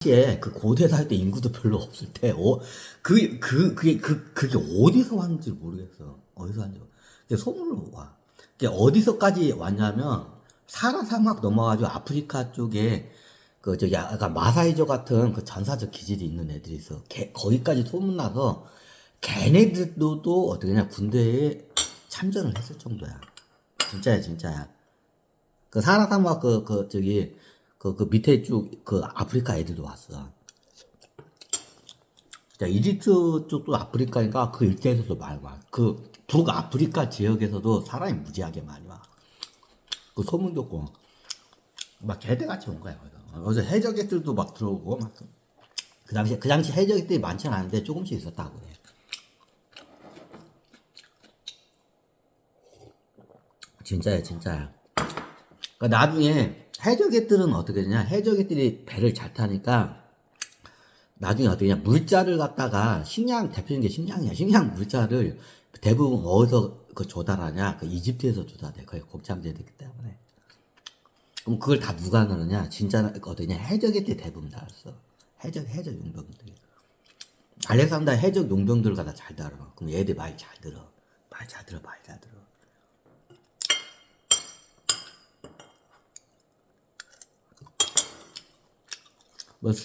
당시에 그 고대 살 때 인구도 별로 없을 때, 그게 어디서 왔는지 모르겠어. 어디서 왔는지. 근데 소문으로 와. 그게 어디서까지 왔냐면, 사라 사막 넘어가지고 아프리카 쪽에, 약간 마사이족 같은 그 전사적 기질이 있는 애들이 있어. 거기까지 소문나서, 걔네들도 또 어떻게 냐 군대에 참전을 했을 정도야. 진짜야, 진짜야. 그 사라 사막 그 밑에 쭉 그 아프리카 애들도 왔어. 자, 이집트 쪽도 아프리카니까 그 일대에서도 많이 와. 그 북아프리카 지역에서도 사람이 무지하게 많이 와. 그 소문 듣고 막 개대같이 온 거야. 거기서 해적객들도 막 들어오고 막. 그 당시 해적객들이 많지는 않은데 조금씩 있었다고 그래. 진짜야, 진짜야. 그러니까 나중에 해적객들은 어떻게 되냐? 해적객들이 배를 잘 타니까 나중에 어떻게 냐 물자를 갖다가 식량 대표적인 게 식량이야. 식량 물자를 대부분 어디서 그 조달하냐? 그 이집트에서 조달해. 거의 곱창제되기 때문에. 그럼 그걸 다 누가 넣느냐? 진짜 어디냐? 해적의 때 대부분 나왔어. 해적 용병들이. 알렉산더 해적 용병들 갖다 잘 다뤄. 그럼 얘들 말 잘 들어. 말 잘 들어.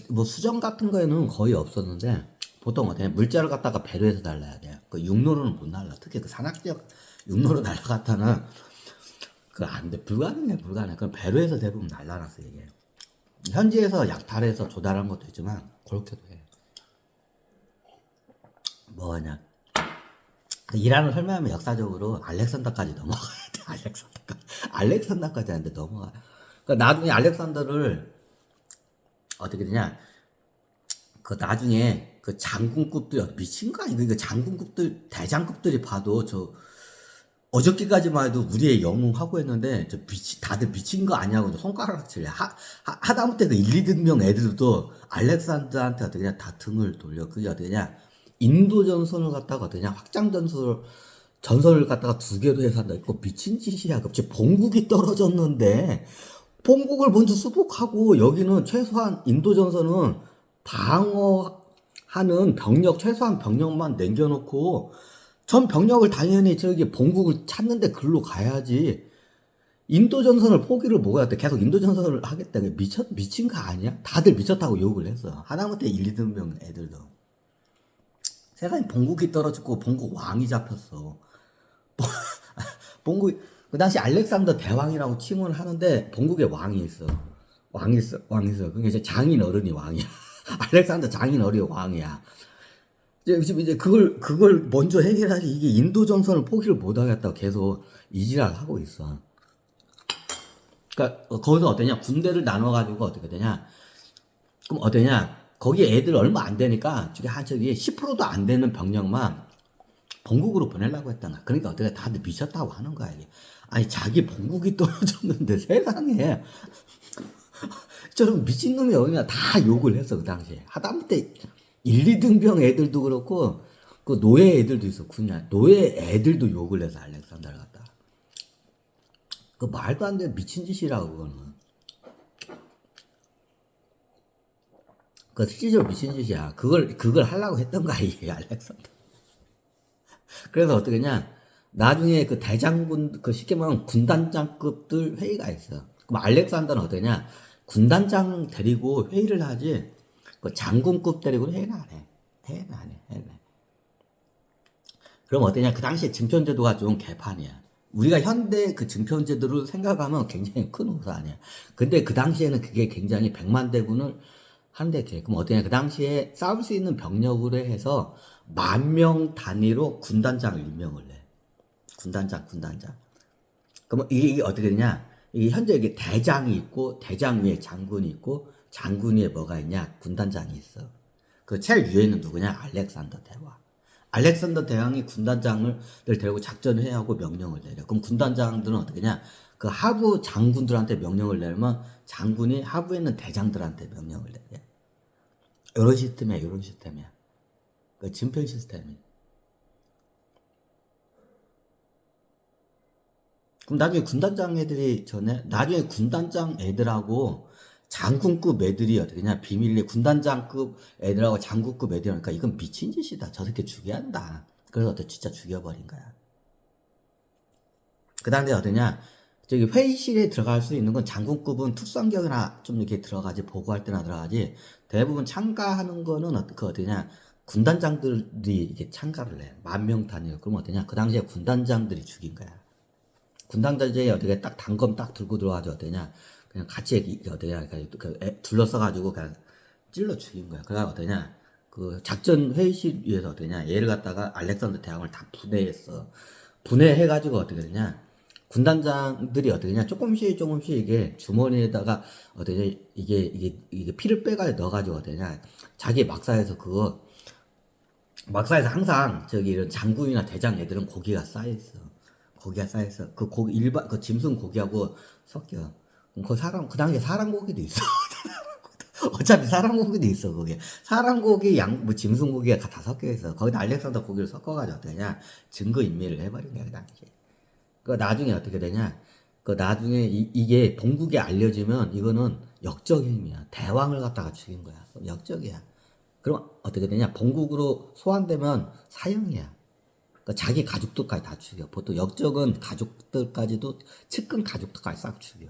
뭐 수정 같은 거에는 거의 없었는데 보통 어때? 물자를 갖다가 배로해서 날라야 돼. 그 육로로는 못 날라. 특히 그 산악지역 육로로 날라갔다는 그 안 돼. 불가능해. 그럼 배로해서 대부분 날라놨어 이게. 현지에서 약탈해서 조달한 것도 있지만 그렇게도 해. 뭐냐? 이란을 설명하면 역사적으로 알렉산더까지 넘어가야 돼. 알렉산더까지 하는데 넘어가. 그러니까 나중에 알렉산더를 어떻게 되냐? 그 나중에 그 장군급들 미친 거 아니야? 그 장군급들 대장급들이 봐도 저 어저께까지만 해도 우리의 영웅하고 했는데 다들 미친 거 아니냐고 손가락질해. 하다못해 그 1, 2등병 애들도 알렉산더한테 어떻게 그냥 다 등을 돌려. 그게 어떻게 냐 인도 전선을 갖다가 어떻게 냐 확장 전설을 갖다가 두 개로 해서 한다. 이거 미친 짓이야. 갑자기 본국이 떨어졌는데 본국을 먼저 수복하고 여기는 최소한 인도 전선은 방어하는 병력 최소한 병력만 남겨놓고 전 병력을 당연히 저기 본국을 찾는데 글로 가야지. 인도 전선을 포기를 뭐가 돼? 계속 인도 전선을 하겠다. 미친 거 아니야? 다들 미쳤다고 욕을 했어. 하다못해 1, 2등병 애들도. 세상에 본국이 떨어졌고 본국 왕이 잡혔어. 본국 그 당시 알렉산더 대왕이라고 칭을 하는데 본국에 왕이 있어. 왕이 있어. 그게 이제 장인 어른이 왕이야. 알렉산더 장인 어른이 왕이야. 이제 그걸 먼저 해결하지. 이게 인도 전선을 포기를 못 하겠다고 계속 이지랄 하고 있어. 그러니까 거기서 어떠냐? 군대를 나눠가지고 어떻게 되냐? 그럼 어떠냐? 거기 애들 얼마 안 되니까 저기 10%도 안 되는 병력만 본국으로 보내려고 했다나. 그러니까 어떻게 다들 미쳤다고 하는 거야 이게. 아니 자기 본국이 떨어졌는데 세상에 저런 미친놈이 어디냐 다 욕을 했어 그 당시에. 하다못해 1, 2등병 애들도 그렇고 그 노예 애들도 있었구나. 노예 애들도 욕을 해서 알렉산더를 갖다. 그 말도 안 되는 미친 짓이라고 그거는. 그 실제로 미친 짓이야. 그걸 하려고 했던 거야 이게 알렉산더. 그래서 어떻게 했냐? 나중에 그 대장군 그 쉽게 말하면 군단장급들 회의가 있어. 그럼 알렉산더는 어떠냐? 군단장 데리고 회의를 하지. 그 장군급 데리고 회의는 안 해. 회의는 안 해. 그럼 어떠냐? 그 당시에 증편제도가 좀 개판이야. 우리가 현대 그 증편제도를 생각하면 굉장히 큰 호사 아니야. 근데 그 당시에는 그게 굉장히 백만 대군을 한데 돼. 그럼 어떠냐? 그 당시에 싸울 수 있는 병력으로 해서 10,000명 단위로 군단장을 임명을 해. 군단장. 그럼 이게 어떻게 되냐? 이게 현재 이게 대장이 있고 대장 위에 장군이 있고 장군 위에 뭐가 있냐? 군단장이 있어. 그 제일 위에는 누구냐? 알렉산더 대왕. 알렉산더 대왕이 군단장을 데리고 작전을 해야 하고 명령을 내려. 그럼 군단장들은 어떻게 냐? 그 하부 장군들한테 명령을 내면 장군이 하부에 있는 대장들한테 명령을 내려. 이런 시스템이야. 그 진편 시스템이. 그럼 나중에 군단장 애들하고 장군급 애들이 어떻게 냐 비밀리에 군단장급 애들하고 장군급 애들이니까 이건 미친 짓이다. 저 새끼 죽여야 한다. 그래서 어떻게 진짜 죽여버린 거야. 그 다음에 어떠냐, 저기 회의실에 들어갈 수 있는 건 장군급은 특수안경이나 좀 이렇게 들어가지, 보고할 때나 들어가지, 대부분 참가하는 거는 그 어떠냐, 군단장들이 이게 참가를 해. 10,000명 단위로. 그럼 어떠냐, 그 당시에 군단장들이 죽인 거야. 군단장들이 어떻게 딱 단검 딱 들고 들어가지고 어떠냐, 그냥 같이 어떠냐, 둘러싸가지고 그냥 찔러 죽인 거야. 그래가 어떠냐, 그 작전 회의실 위에서 어떠냐, 얘를 갖다가 알렉산더 대왕을 다 분해했어. 분해해가지고 어떻게 되냐, 군단장들이 어떻게 되냐, 조금씩 이게 주머니에다가 어떻게 이게 피를 빼가지고 넣어가지고 어떻게 되냐, 자기 막사에서 막사에서 항상 저기 이런 장군이나 대장 애들은 고기가 쌓여있어. 그 고기 그 짐승 고기하고 섞여. 그 당시에 사람 고기도 있어. 어차피 사람 고기도 있어, 거기에. 사람 고기, 뭐 짐승 고기가 다 섞여 있어. 거기다 알렉산더 고기를 섞어가지고 어떻게 되냐, 증거인멸을 해버린 거야, 그 당시에. 그 나중에 어떻게 되냐, 그 나중에 이게 동국에 알려지면 이거는 역적 행위야. 대왕을 갖다가 죽인 거야. 역적이야. 그럼 어떻게 되냐, 본국으로 소환되면 사형이야. 그러니까 자기 가족들까지 다 죽여. 보통 역적은 가족들까지도, 측근 가족들까지 싹 죽여.